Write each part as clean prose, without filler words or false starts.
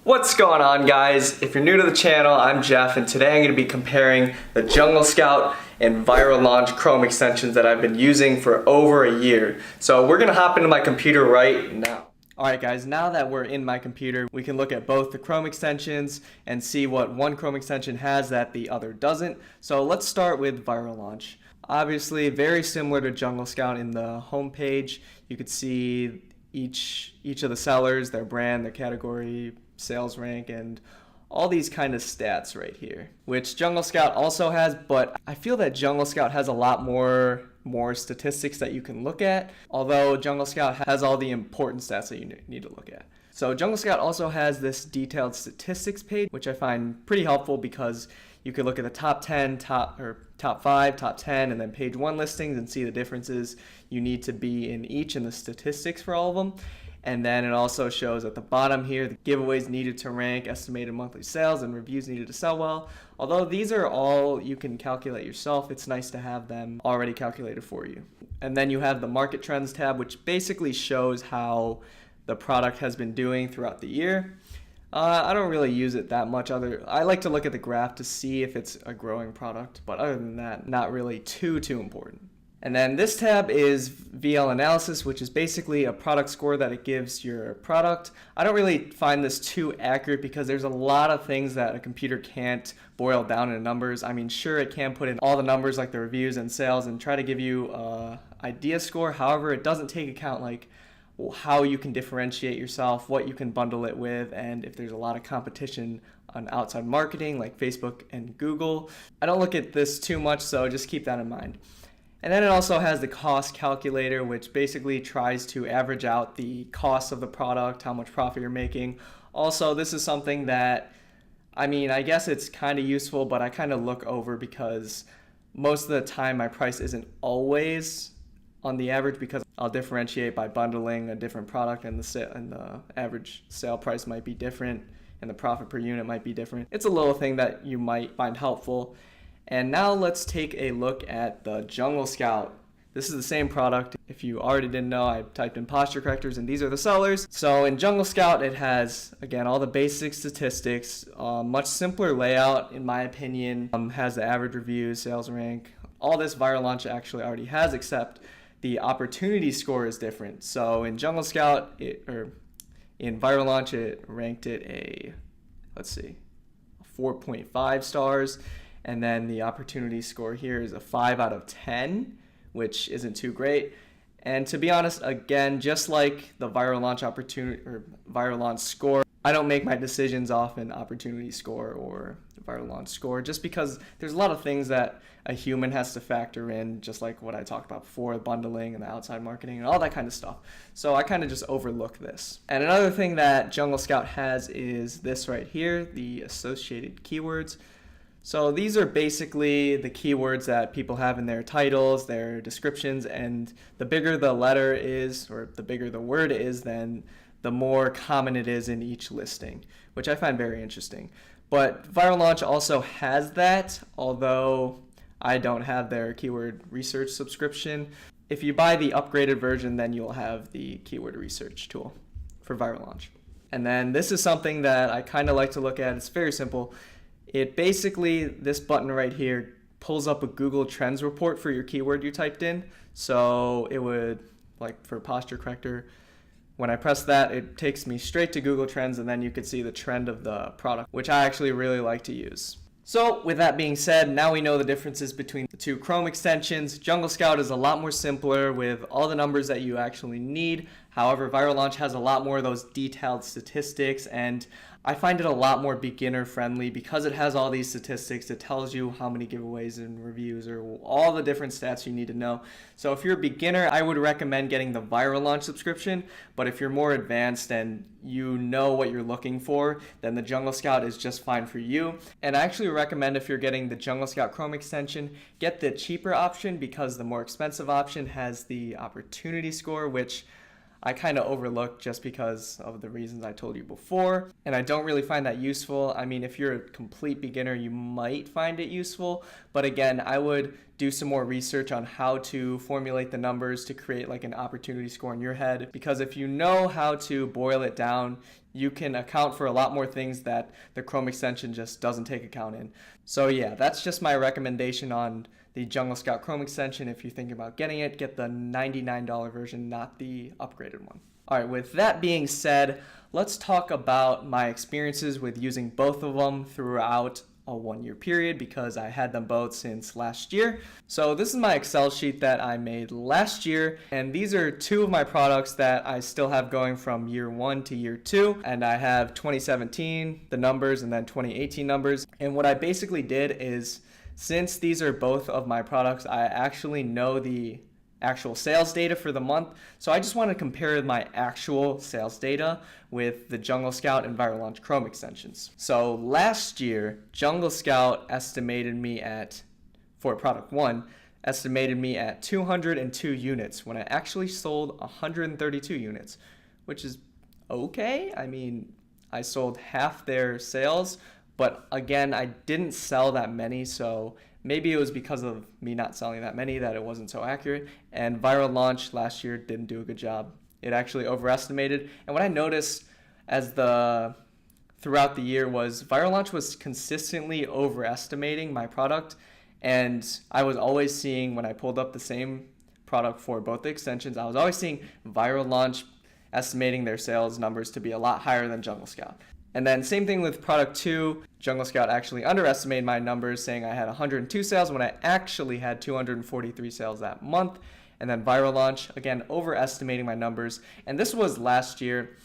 What's going on, guys? If you're new to the channel, I'm Jeff, and today I'm going to be comparing the JungleScout and Viral Launch Chrome extensions that I've been using for over a year. So we're going to hop into my computer right now. Alright guys, now that we're in my computer, we can look at both the Chrome extensions and see what one Chrome extension has that the other doesn't. So let's start with Viral Launch. Obviously, very similar to JungleScout in the home page. You could see each of the sellers, their brand, their category, sales rank, and all these kind of stats right here, which JungleScout also has, but I feel that JungleScout has a lot more statistics that you can look at, although JungleScout has all the important stats that you need to look at. So JungleScout also has this detailed statistics page, which I find pretty helpful because you can look at the top 10, top 5, top 10, and then page 1 listings and see the differences you need to be in each and the statistics for all of them. And then it also shows at the bottom here the giveaways needed to rank, estimated monthly sales, and reviews needed to sell well. Although these are all you can calculate yourself, it's nice to have them already calculated for you. And then you have the market trends tab, which basically shows how the product has been doing throughout the year. I don't really use it that much. I like to look at the graph to see if it's a growing product, but other than that, not really too important. And then this tab is VL analysis, which is basically a product score that it gives your product. I don't really find this too accurate because there's a lot of things that a computer can't boil down into numbers. I mean, sure, it can put in all the numbers like the reviews and sales and try to give you an idea score. However, it doesn't take account like how you can differentiate yourself, what you can bundle it with, and if there's a lot of competition on outside marketing like Facebook and Google. I don't look at this too much, so just keep that in mind. And then it also has the cost calculator, which basically tries to average out the cost of the product, how much profit you're making. Also, this is something that, I mean, I guess it's kind of useful, but I kind of look over because most of the time my price isn't always on the average because I'll differentiate by bundling a different product and the average sale price might be different and the profit per unit might be different. It's a little thing that you might find helpful. And now let's take a look at the JungleScout. This is the same product. If you already didn't know, I typed in posture correctors and these are the sellers. So in JungleScout, it has, again, all the basic statistics, much simpler layout in my opinion, has the average reviews, sales rank. All this Viral Launch actually already has, except the opportunity score is different. So in JungleScout, in Viral Launch, it ranked it a 4.5 stars. And then the opportunity score here is a 5 out of 10, which isn't too great. And to be honest, again, just like the Viral Launch opportunity or Viral Launch score, I don't make my decisions off an opportunity score or Viral Launch score just because there's a lot of things that a human has to factor in, just like what I talked about before, bundling and the outside marketing and all that kind of stuff. So I kind of just overlook this. And another thing that JungleScout has is this right here, the associated keywords. So these are basically the keywords that people have in their titles, their descriptions, and the bigger the letter is, or the bigger the word is, then the more common it is in each listing, which I find very interesting. But Viral Launch also has that, although I don't have their keyword research subscription. If you buy the upgraded version, then you'll have the keyword research tool for Viral Launch. And then this is something that I kind of like to look at. It's very simple. It basically, this button right here pulls up a Google Trends report for your keyword you typed in. So it would, like for posture corrector, when I press that, it takes me straight to Google Trends and then you could see the trend of the product, which I actually really like to use. So with that being said, now we know the differences between the two Chrome extensions. JungleScout is a lot more simpler with all the numbers that you actually need. However, Viral Launch has a lot more of those detailed statistics, and I find it a lot more beginner friendly because it has all these statistics. It tells you how many giveaways and reviews or all the different stats you need to know. So if you're a beginner, I would recommend getting the Viral Launch subscription. But if you're more advanced and you know what you're looking for, then the JungleScout is just fine for you. And I actually recommend, if you're getting the JungleScout Chrome extension, get the cheaper option because the more expensive option has the opportunity score, which I kind of overlook just because of the reasons I told you before, and I don't really find that useful. I mean, if you're a complete beginner, you might find it useful, but again, I would do some more research on how to formulate the numbers to create like an opportunity score in your head, because if you know how to boil it down, you can account for a lot more things that the Chrome extension just doesn't take account in. So yeah, that's just my recommendation on the JungleScout Chrome extension. If you're thinking about getting it, get the $99 version, not the upgraded one. All right, with that being said, let's talk about my experiences with using both of them throughout a 1-year period, because I had them both since last year. So this is my Excel sheet that I made last year, and these are 2 of my products that I still have going from year 1 to year 2, and I have 2017 the numbers and then 2018 numbers. And what I basically did is, since these are both of my products, I actually know the actual sales data for the month. So I just want to compare my actual sales data with the JungleScout and Viral Launch Chrome extensions. So last year, JungleScout estimated me at, for product 1, estimated me at 202 units when I actually sold 132 units, which is okay. I mean, I sold half their sales, but again, I didn't sell that many, so maybe it was because of me not selling that many that it wasn't so accurate. And Viral Launch last year didn't do a good job. It actually overestimated. And what I noticed throughout the year was Viral Launch was consistently overestimating my product. And I was always seeing, when I pulled up the same product for both the extensions, I was always seeing Viral Launch estimating their sales numbers to be a lot higher than JungleScout. And then same thing with product 2, JungleScout actually underestimated my numbers, saying I had 102 sales when I actually had 243 sales that month. And then Viral Launch, again, overestimating my numbers. And this was last year.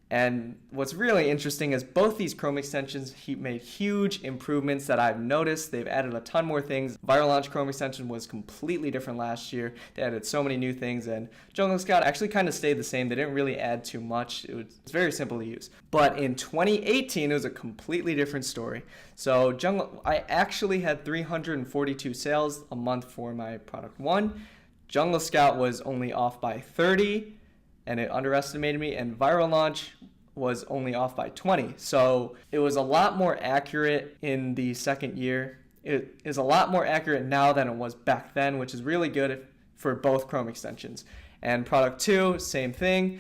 And what's really interesting is both these Chrome extensions made huge improvements that I've noticed. They've added a ton more things. Viral Launch Chrome extension was completely different last year. They added so many new things, and JungleScout actually kind of stayed the same. They didn't really add too much. It's very simple to use. But in 2018, it was a completely different story. So I actually had 342 sales a month for my product 1. JungleScout was only off by 30. And it underestimated me, and Viral Launch was only off by 20. So it was a lot more accurate in the second year. It is a lot more accurate now than it was back then, which is really good for both Chrome extensions. And product 2, same thing.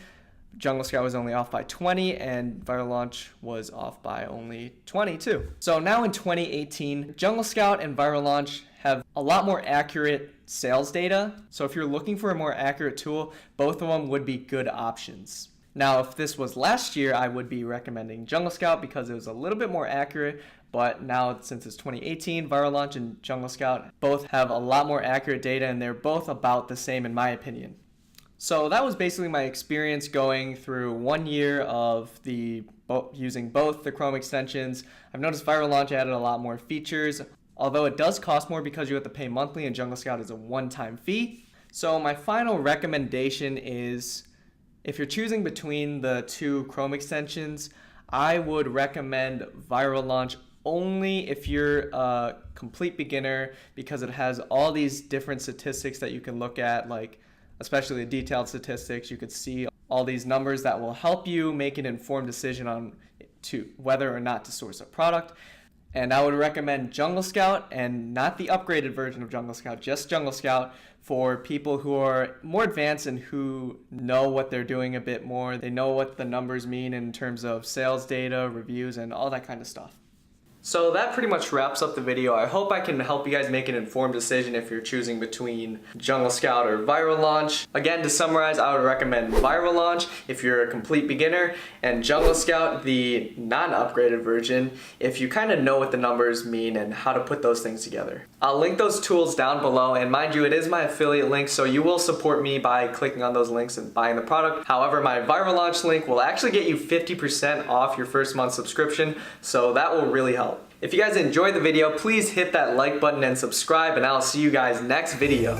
JungleScout was only off by 20, and Viral Launch was off by only 22. So now in 2018, JungleScout and Viral Launch have a lot more accurate sales data. So if you're looking for a more accurate tool, both of them would be good options. Now, if this was last year, I would be recommending JungleScout because it was a little bit more accurate. But now, since it's 2018, Viral Launch and JungleScout both have a lot more accurate data, and they're both about the same in my opinion. So that was basically my experience going through 1 year of using both the Chrome extensions. I've noticed Viral Launch added a lot more features, although it does cost more because you have to pay monthly, and JungleScout is a one-time fee. So my final recommendation is, if you're choosing between the 2 Chrome extensions, I would recommend Viral Launch only if you're a complete beginner, because it has all these different statistics that you can look at, like especially the detailed statistics. You could see all these numbers that will help you make an informed decision on whether or not to source a product. And I would recommend JungleScout, and not the upgraded version of JungleScout, just JungleScout, for people who are more advanced and who know what they're doing a bit more. They know what the numbers mean in terms of sales data, reviews, and all that kind of stuff. So that pretty much wraps up the video. I hope I can help you guys make an informed decision if you're choosing between JungleScout or Viral Launch. Again, to summarize, I would recommend Viral Launch if you're a complete beginner, and JungleScout, the non-upgraded version, if you kind of know what the numbers mean and how to put those things together. I'll link those tools down below, and mind you, it is my affiliate link, so you will support me by clicking on those links and buying the product. However, my Viral Launch link will actually get you 50% off your first month subscription, so that will really help. If you guys enjoyed the video, please hit that like button and subscribe, and I'll see you guys next video.